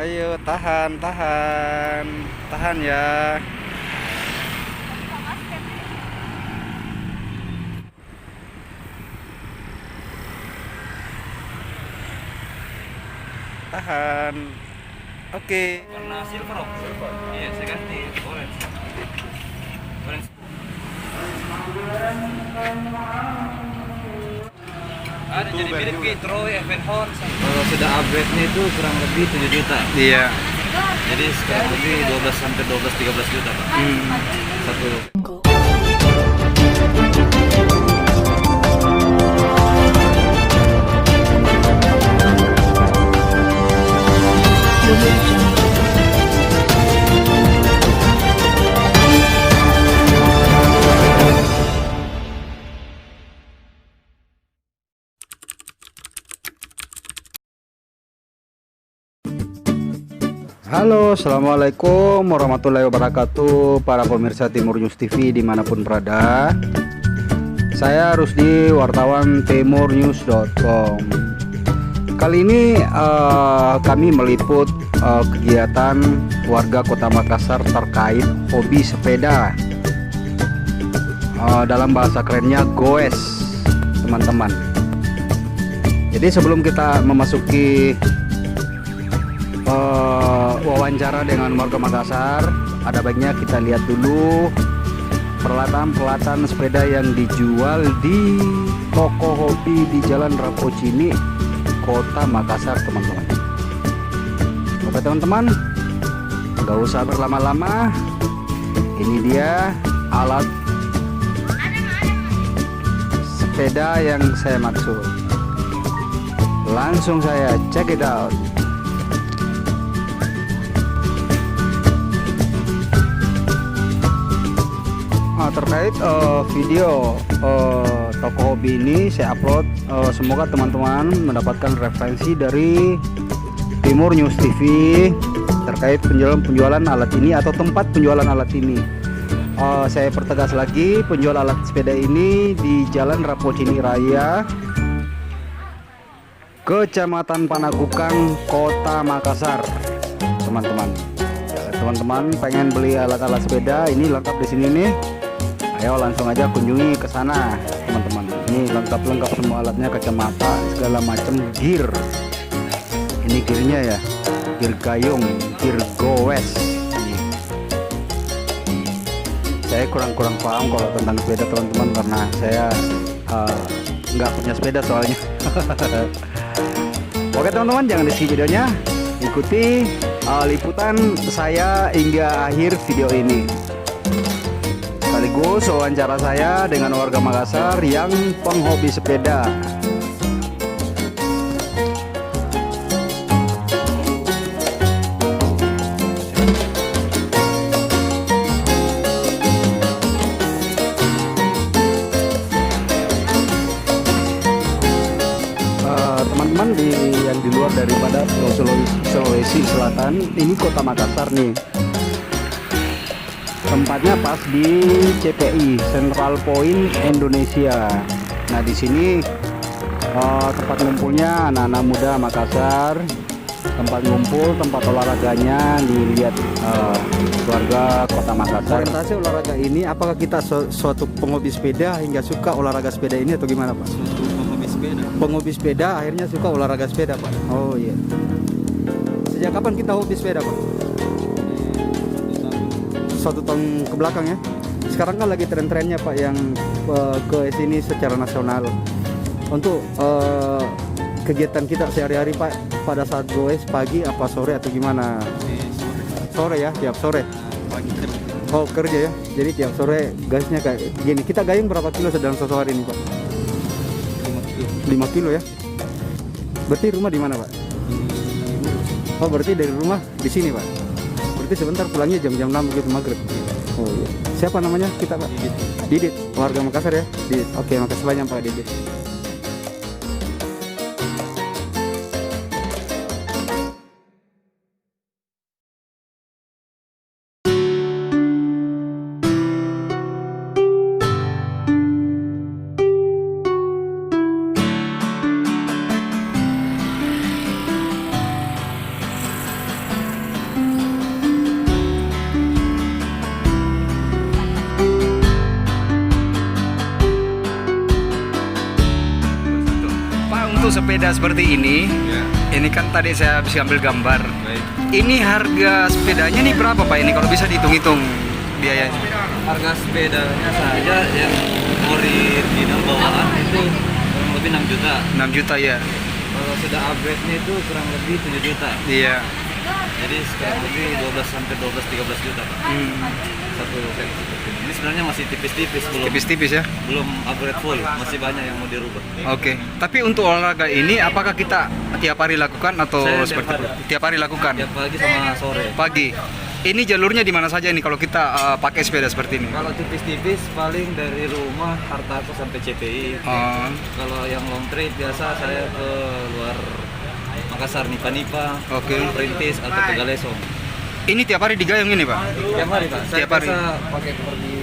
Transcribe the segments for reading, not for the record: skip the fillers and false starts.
Ayo tahan, tahan, tahan ya. Tahan. Oke. Warna silver om. Silver. Iya, saya ganti orange. Orange. Ada jadi mirip kayak Troy Evenhorn. Kalau sudah upgrade-nya itu kurang lebih 7 juta. Iya. Jadi sekarang lebih 12 sampai 12 13 juta, Pak. Satu. Halo, assalamualaikum warahmatullahi wabarakatuh, para pemirsa Timur News TV dimanapun berada. Saya Rusdi, wartawan timurnews.com. Kali ini kami meliput kegiatan warga Kota Makassar terkait hobi sepeda. Dalam bahasa kerennya goes, teman-teman. Jadi sebelum kita memasuki wawancara dengan warga Makassar, ada baiknya kita lihat dulu peralatan-peralatan sepeda yang dijual di toko hobi di Jalan Rapocini, Kota Makassar, teman-teman. Oke teman-teman, nggak usah berlama-lama, ini dia alat sepeda yang saya maksud. Langsung saya check it out. Terkait video toko hobi ini saya upload, semoga teman-teman mendapatkan referensi dari Timur News TV terkait penjualan alat ini atau tempat penjualan alat ini. Saya pertegas lagi, penjual alat sepeda ini di Jalan Rapocini Raya, Kecamatan Panakukang, Kota Makassar, teman-teman. Teman-teman pengen beli alat-alat sepeda ini lengkap di sini nih. Ayo langsung aja kunjungi ke sana, teman-teman. Ini lengkap semua alatnya, kacamata, segala macam gear. Ini gearnya ya, gear gayung, gear goes. Saya kurang paham kalau tentang sepeda, teman-teman, karena saya nggak punya sepeda soalnya. Oke teman-teman, jangan di skip videonya, ikuti liputan saya hingga akhir video ini. Sekaligus wawancara saya dengan warga Makassar yang penghobi sepeda. Teman-teman yang di luar daripada Sulawesi Selatan, ini Kota Makassar nih. Tempatnya pas di CPI, Central Point Indonesia. Nah di sini tempat ngumpulnya anak-anak muda Makassar, tempat ngumpul, tempat olahraganya dilihat warga Kota Makassar. Orientasi olahraga ini, apakah kita suatu penghobi sepeda hingga suka olahraga sepeda ini atau gimana Pak? Penghobi sepeda. Penghobi sepeda akhirnya suka olahraga sepeda Pak. Oh iya. Sejak kapan kita hobi sepeda Pak? 1 tahun ke belakang ya. Sekarang kan lagi tren-trennya Pak yang ke sini secara nasional. Untuk kegiatan kita sehari-hari Pak, pada saat goes pagi apa sore atau gimana? Sore ya, tiap sore. Pagi kerja. Oh kerja ya. Jadi tiap sore gasnya kayak gini. Kita gayung berapa kilo dalam satu hari ini Pak? 5 kilo ya. Berarti rumah di mana Pak? Oh berarti dari rumah di sini Pak. Berarti sebentar pulangnya jam-jam 6 begitu maghrib. Oh iya. Siapa namanya kita Pak? Didit. Warga Makassar ya? Didit. Oke, makasih banyak Pak Didit. untuk sepeda seperti ini, ini kan tadi saya habis ambil gambar. Ini harga sepedanya nih berapa Pak ini kalau bisa dihitung-hitung biayanya? Harga sepedanya saja yang original bawaan itu kurang lebih 6 juta. 6 juta ya. Kalau sudah upgrade-nya itu kurang lebih 7 juta. Iya. Jadi sekarang lebih 12 sampai 13 juta Pak. Satu set seperti ini. Ini sebenarnya masih tipis-tipis, Tipis-tipis ya. belum upgrade full, masih banyak yang mau dirubah. Oke. Tapi untuk olahraga ini apakah kita tiap hari lakukan atau Saya tiap seperti hari. tiap hari lakukan? Tiap pagi sama sore. Pagi. Ini jalurnya di mana saja ini kalau kita pakai sepeda seperti ini? Kalau tipis-tipis paling dari rumah Hartarto sampai CPI. Oh, Kalau yang long trip biasa saya ke luar Makassar, Nipa-Nipa, Oke. Perintis atau Tegalesong. ini tiap hari digayung ini Pak? Tiap hari Pak. Saya Tiap hari. biasa pakai pergi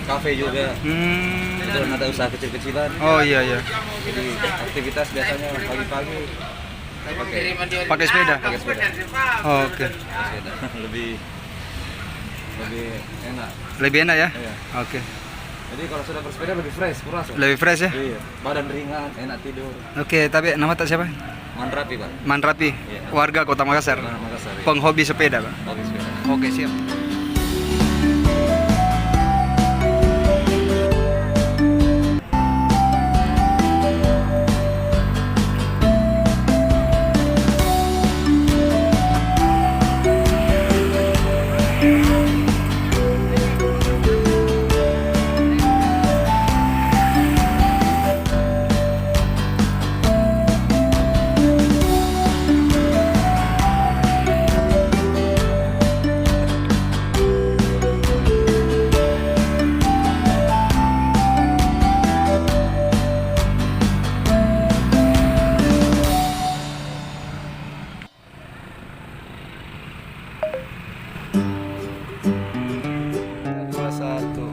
kafe juga. Kebetulan ada usaha kecil-kecilan. Oh iya iya. Jadi aktivitas biasanya pagi-pagi saya Pakai sepeda? pakai sepeda. Oh, oke. Pakai sepeda. lebih enak. Lebih enak ya? Iya. Oke. Jadi kalau sudah bersepeda lebih fresh, kuras. Pak. Lebih fresh ya? Iya. Badan ringan, enak tidur. Oke, tapi nama tak siapa? Mandrapi Pak. Manrapi, Iya. warga Kota Makassar. Mana Makassar. Ya. Penghobi sepeda Pak. Pakai sepeda. Oke, siap. Salah satu.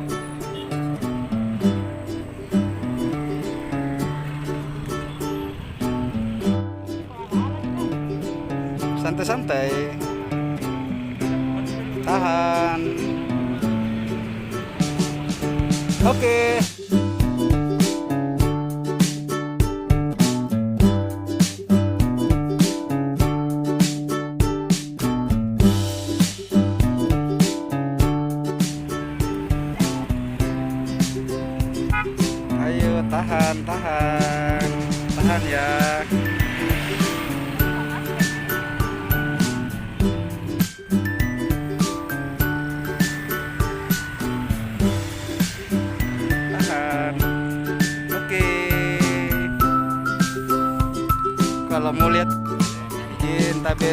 Santai-santai. Tahan. Oke. Ayo tahan, tahan. Tahan ya. Tahan. Oke. Kalau mau lihat izin tapi